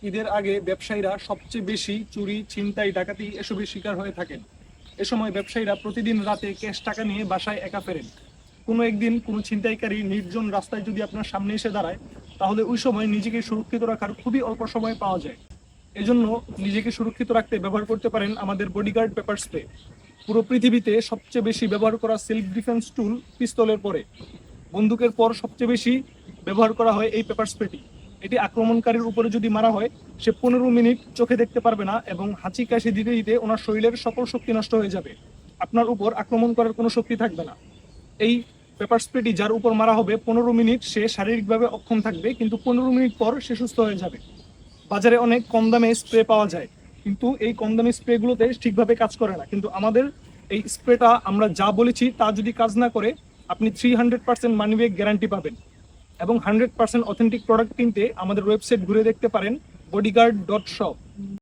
ঈদের আগে ব্যবসায়ীরা সবচেয়ে বেশি চুরি, ছিনতাই, ডাকাতি এসবের শিকার হয়ে থাকেন। এ সময় ব্যবসায়ীরা প্রতিদিন রাতে ক্যাশ টাকা নিয়ে বাসায় একা ফেরেন। কোনো একদিন কোনো ছিনতাইকারী নির্জন রাস্তায় যদি আপনার সামনে এসে দাঁড়ায়, তাহলে ওই সময় নিজেকে সুরক্ষিত রাখার খুবই অল্প সময় পাওয়া যায়। এজন্য নিজেকে সুরক্ষিত রাখতে ব্যবহার করতে পারেন আমাদের বডিগার্ড পেপার স্প্রে। পুরো পৃথিবীতে সবচেয়ে বেশি ব্যবহার করা সেলফ ডিফেন্স টুল পিস্তলের পরে, বন্দুকের পর সবচেয়ে বেশি ব্যবহার করা হয় এই পেপার স্প্রেটি। এটি আক্রমণকারীর উপরে যদি মারা হয়, সে 15 মিনিট চোখে দেখতে পারবে না এবং হাঁচি কাশি দিতে দিতে ওনার শরীরের সকল শক্তি নষ্ট হয়ে যাবে। আপনার উপর আক্রমণ করার কোনো শক্তি থাকবে না। এই পেপার স্প্রেটি যার উপর মারা হবে 15 মিনিট সে শারীরিকভাবে অক্ষম থাকবে, কিন্তু 15 মিনিট পর সে সুস্থ হয়ে যাবে। বাজারে অনেক কম দামে স্প্রে পাওয়া যায়, কিন্তু এই কম দামি স্প্রেগুলোতে ঠিকভাবে কাজ করে না। কিন্তু আমাদের এই স্প্রেটা আমরা যা বলেছি তা যদি কাজ না করে, আপনি 300% মানি ব্যাক গ্যারান্টি পাবেন। এবং 100% অথেন্টিক প্রোডাক্ট কিনতে আমাদের ওয়েবসাইট ঘুরে দেখতে পারেন bodyguard.shop।